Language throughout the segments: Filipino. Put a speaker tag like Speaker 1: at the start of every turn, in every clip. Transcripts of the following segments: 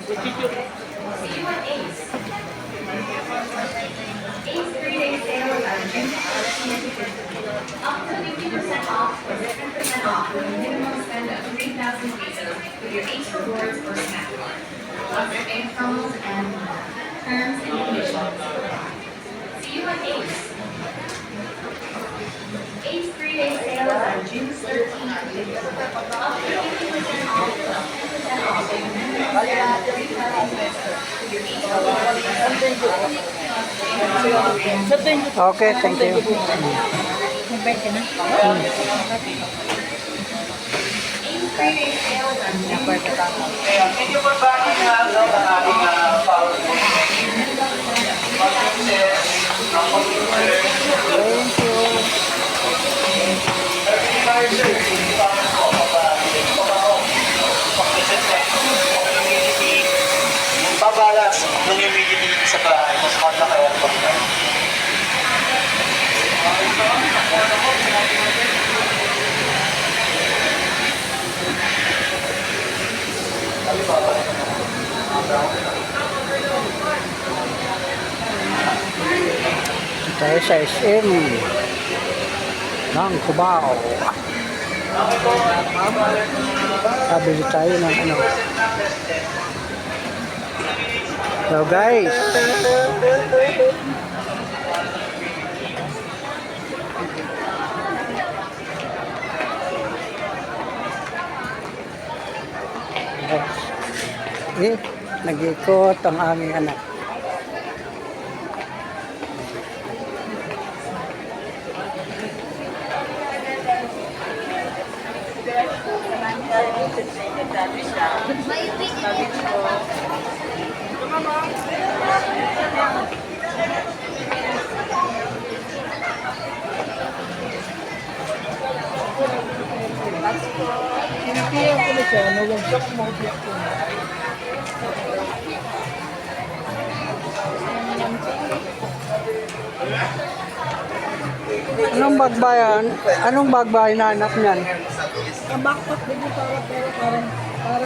Speaker 1: See you at Ace. Ace 3-day sale on June 13th. Up to 50% off or 10% off with a minimum spend of 3,000 pesos with your Ace Rewards or Snack Card. Lots of bank promos and more. Terms and conditions apply. See you at Ace. Ace 3-day sale on June 13th. Up to 50% off or 10% off with a minimum spend of 3,000 pesos with your Ace Rewards or Snack Card.
Speaker 2: Okay, thank you.
Speaker 1: Nag-bike ka na?
Speaker 3: Medyo magbagi na ang ating power. Babalas nung immediately sa bahay, mas hard na kaya ito.
Speaker 2: Tayo sa SM ng Cubao. Kabili tayo ng ano. So guys, nag-ikot ang aming anak. Anong bagbayan? Anong bagbayan na anak niyan?
Speaker 4: Ang backpack din yung parang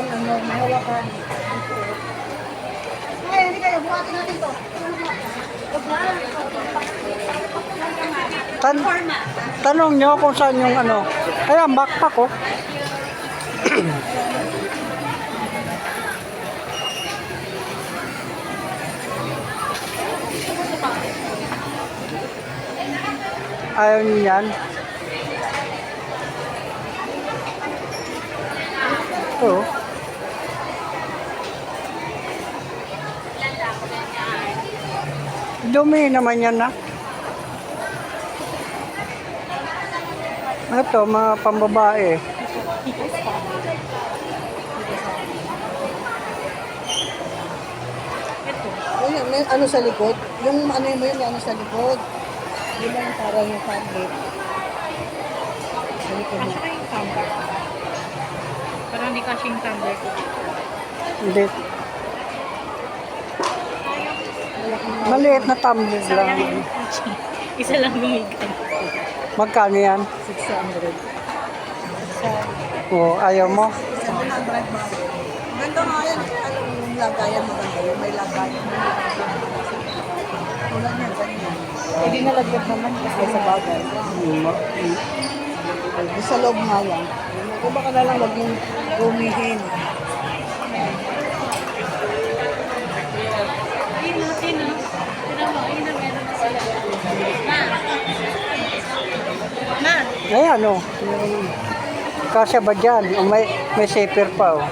Speaker 4: ano, mahawakan. Ay, hindi kayo, buhatin natin to.
Speaker 2: Tanong nyo kung saan yung ano. Ayan, backpack oh. Ayaw nyo yan? Ito. Dumi naman yan na. Ito, mga pambabae.
Speaker 4: May ano sa likod? Yung ano mo yun, ano sa likod? Yun lang parang yung tablet. Sa likod mo.
Speaker 5: Saka yung tumbler. Parang hindi kasi yung tumbler ko.
Speaker 2: Hindi. Maliit na tumbler lang.
Speaker 5: Isa lang lumigan.
Speaker 2: Magkano yan?
Speaker 4: 600.
Speaker 2: Oo, ayaw mo?
Speaker 4: 700 ba? Ganda nga yan. Alam mo yung lagayan maganda. Yung may lagayan. Tulad niya, ganyan. Hindi nalagyan naman kasi sa bagay. Sa loob nga yan. Kung baka na lang wag mong gumihin.
Speaker 5: Ayun na, sino? Sino mo? Ayun na, meron na sila. Ma!
Speaker 2: Ayan o. Kasya ba dyan? O may zipper pa o.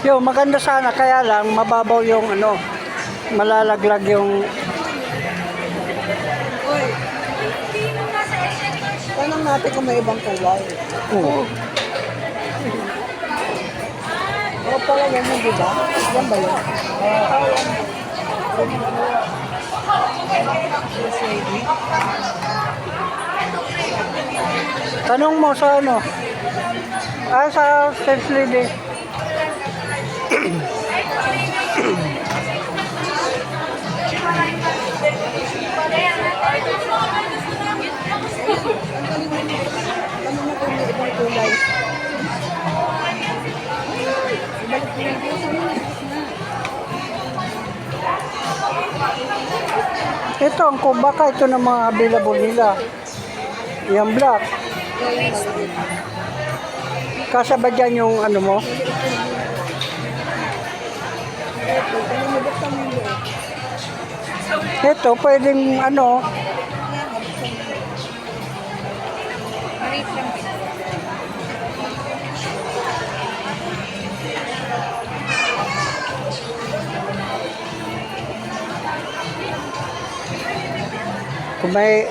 Speaker 2: Yo, maganda sana, kaya lang mababaw yung ano, malalaglag yung.
Speaker 4: Uy! Tanong natin kung may ibang kulay.
Speaker 2: Oo.
Speaker 4: O pala yan yung diba? Yan ba yun? Yes, lady.
Speaker 2: Tanong mo sa ano? Ah, sa Sales Lady.
Speaker 4: Ano na kung may ibang kulay? Ibalik mo yung views mo.
Speaker 2: Ito, ang kubaka, ito ng mga available nila. Yung black. Kasya ba dyan yung ano mo? Ito, pwedeng ano,
Speaker 5: Maliit lang.
Speaker 2: kung may,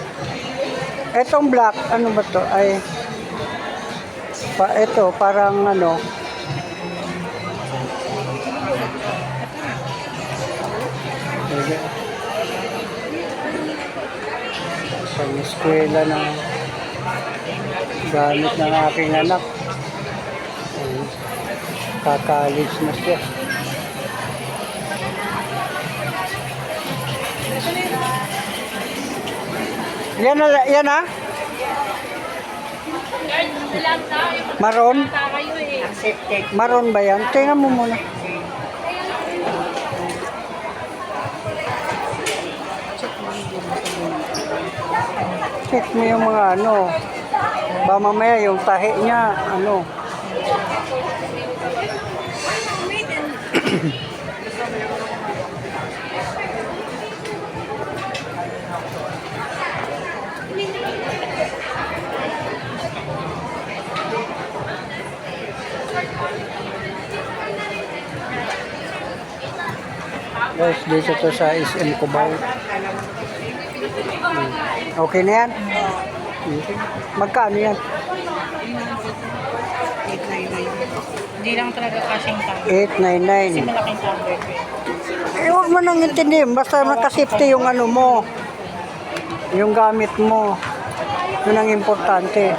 Speaker 2: etong black, ano ba to? Ay, ito, parang ano, sige. Pang-eskwela ng gamit ng aking anak. Ayun. Kakalis na siya. Yan na, yan na? Maroon? Maroon ba yan? Tingnan mo muna. Check mo yung mga ano. Ba mamaya yung tahi niya, ano. Guys, dito to sa SM Cubao. Okay na yan? Magkano yan?
Speaker 5: 899. Hindi lang talaga kasing tao.
Speaker 2: 899.
Speaker 5: Kasi malaking tao.
Speaker 2: Eh, huwag mo nang intindihin. Basta nakasafety yung ano mo. Yung gamit mo. Yun ang importante.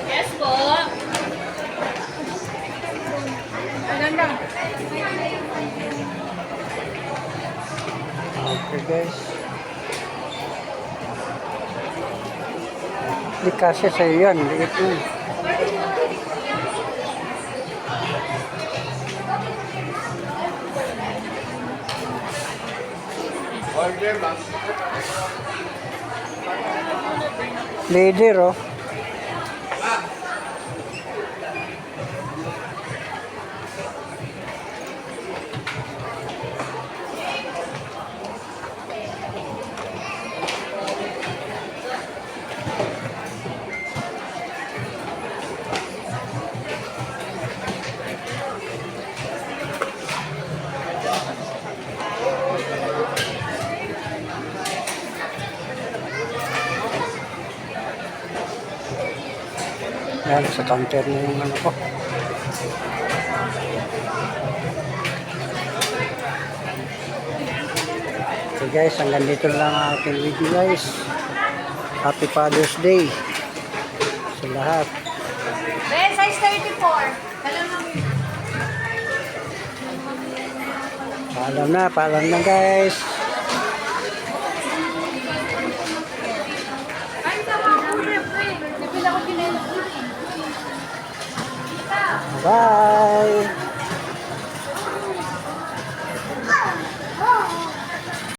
Speaker 5: Yes po. Maganda.
Speaker 2: Okay guys. Di kasi sa'yo yan. Liit yun. Leader oh. Yan, sa counter na yung ano ko. Okay guys, hanggang dito lang ang ating video guys. Happy Father's Day sa lahat.
Speaker 1: Size 34.
Speaker 2: Paalam na guys. Bye!